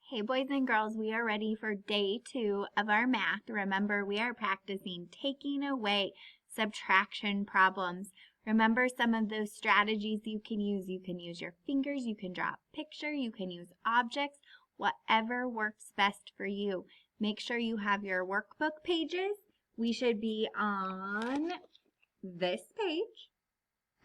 Hey boys and girls, we are ready for day 2 of our math. Remember, we are practicing taking away subtraction problems. Remember some of those strategies you can use. You can use your fingers, you can draw a picture, you can use objects, whatever works best for you. Make sure you have your workbook pages. We should be on this page.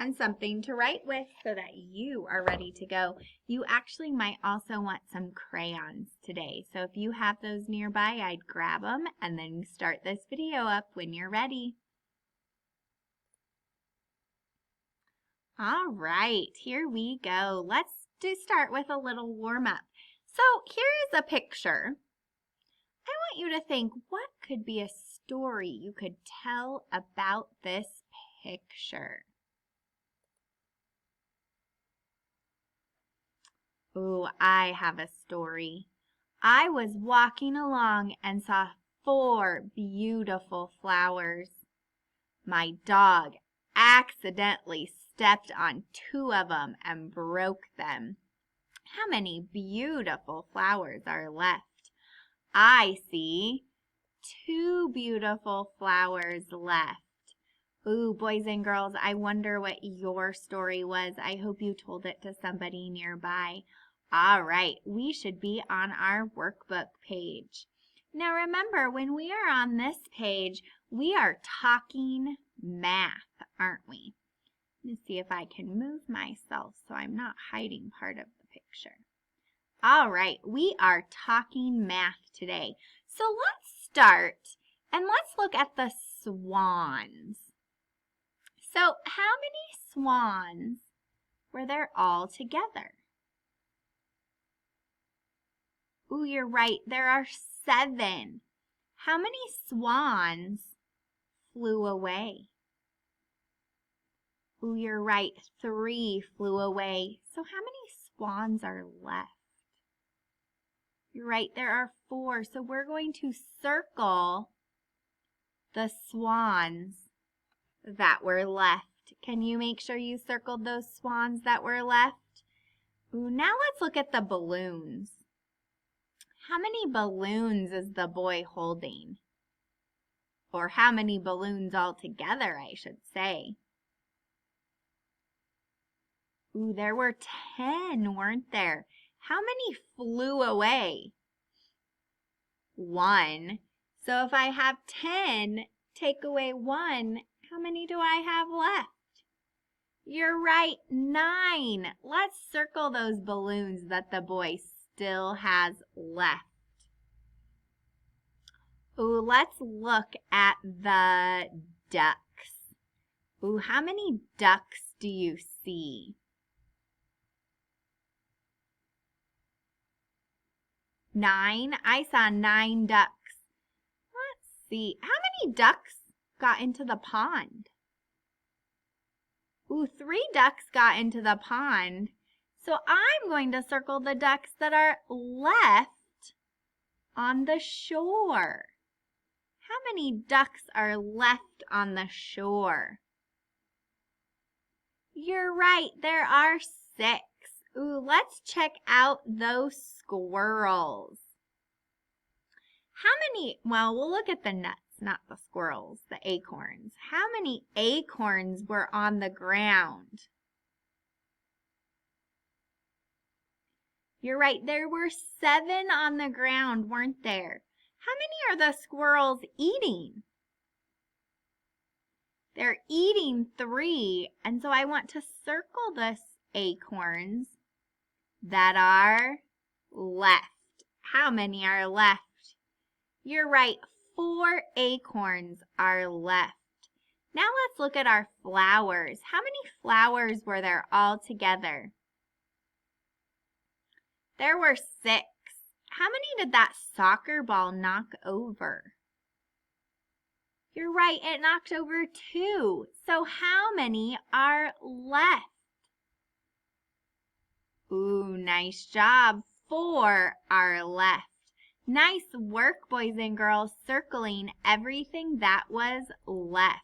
And something to write with so that you are ready to go. You actually might also want some crayons today. So if you have those nearby, I'd grab them and then start this video up when you're ready. All right, here we go. Let's start with a little warm-up. So here is a picture. I want you to think, what could be a story you could tell about this picture? Ooh, I have a story. I was walking along and saw 4 beautiful flowers. My dog accidentally stepped on 2 of them and broke them. How many beautiful flowers are left? I see 2 beautiful flowers left. Ooh, boys and girls, I wonder what your story was. I hope you told it to somebody nearby. All right, we should be on our workbook page. Now remember, when we are on this page, we are talking math, aren't we? Let me see if I can move myself so I'm not hiding part of the picture. All right, we are talking math today. So let's start and let's look at the swans. So how many swans were there all together? Ooh, you're right. There are 7. How many swans flew away? Ooh, you're right. 3 flew away. So how many swans are left? You're right. There are 4. So we're going to circle the swans that were left. Can you make sure you circled those swans that were left? Ooh, now let's look at the balloons. How many balloons is the boy holding? Or how many balloons altogether, I should say. Ooh, there were 10, weren't there? How many flew away? 1. So if I have 10, take away 1, how many do I have left? You're right, 9. Let's circle those balloons that the boy still has left. Ooh, let's look at the ducks. Ooh, how many ducks do you see? 9? I saw 9 ducks. Let's see. How many ducks got into the pond? Ooh, 3 ducks got into the pond. So I'm going to circle the ducks that are left on the shore. How many ducks are left on the shore? You're right, there are 6. Ooh, let's check out those squirrels. How many, well, we'll look at the nuts, not the squirrels, the acorns. How many acorns were on the ground? You're right, there were 7 on the ground, weren't there? How many are the squirrels eating? They're eating 3, and so I want to circle the acorns that are left. How many are left? You're right, 4 acorns are left. Now let's look at our flowers. How many flowers were there all together? There were 6. How many did that soccer ball knock over? You're right, it knocked over 2. So how many are left? Ooh, nice job. 4 are left. Nice work, boys and girls, circling everything that was left.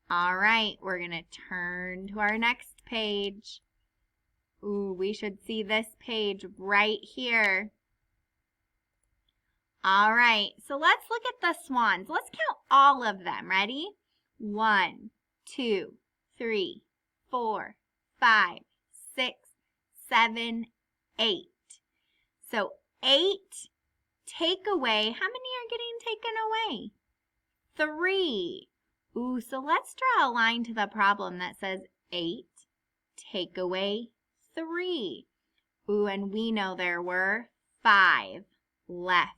All right, we're going to turn to our next page. Ooh, we should see this page right here. All right, so let's look at the swans. Let's count all of them. Ready? 1, 2, 3, 4, 5, 6, 7, 8. So 8 take away. How many are getting taken away? 3. Ooh, so let's draw a line to the problem that says 8 take away 3. Ooh, and we know there were 5 left.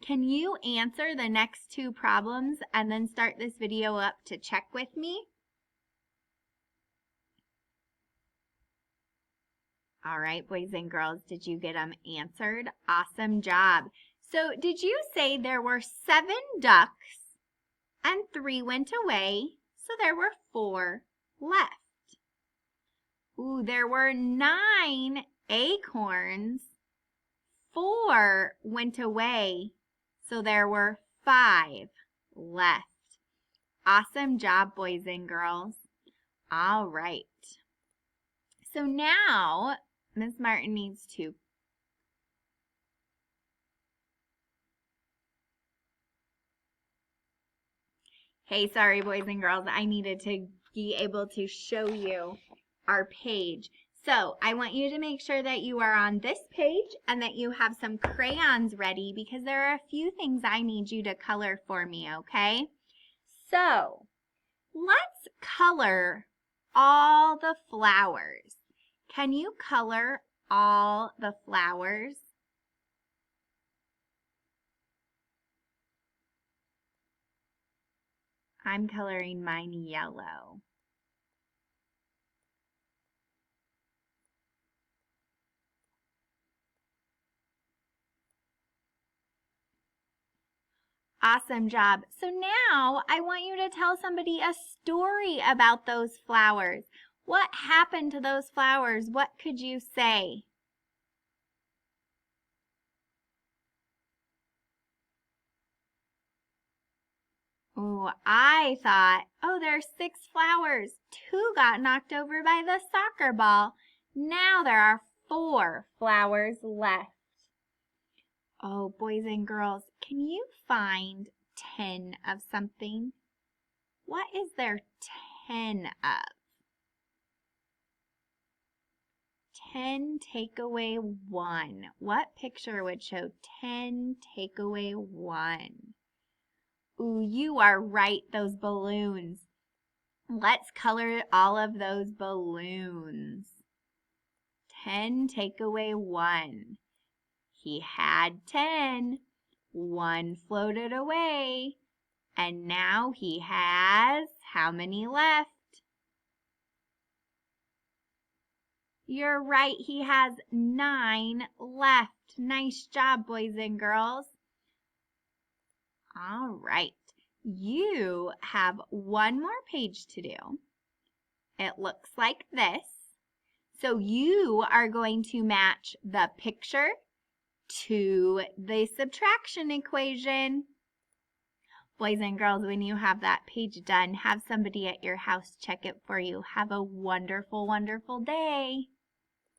Can you answer the next 2 problems and then start this video up to check with me? All right, boys and girls, did you get them answered? Awesome job. So did you say there were 7 ducks and 3 went away, so there were 4 left? Ooh, there were 9 acorns. 4 went away, so there were 5 left. Awesome job, boys and girls. All right. So now, Ms. Martin needs to Hey, sorry, boys and girls. I needed to be able to show you our page. So I want you to make sure that you are on this page and that you have some crayons ready because there are a few things I need you to color for me, okay? So let's color all the flowers. Can you color all the flowers? I'm coloring mine yellow. Awesome job. So now I want you to tell somebody a story about those flowers. What happened to those flowers? What could you say? Oh, I thought, oh, there's 6 flowers. 2 got knocked over by the soccer ball. Now there are 4 flowers left. Oh, boys and girls, can you find 10 of something? What is there 10 of? 10 take away 1. What picture would show 10 take away 1? Ooh, you are right, those balloons. Let's color all of those balloons. 10 take away 1. He had 10. 1 floated away. And now he has how many left? You're right, he has 9 left. Nice job, boys and girls. All right, you have one more page to do. It looks like this. So you are going to match the picture to the subtraction equation. Boys and girls, when you have that page done, have somebody at your house check it for you. Have a wonderful, wonderful day.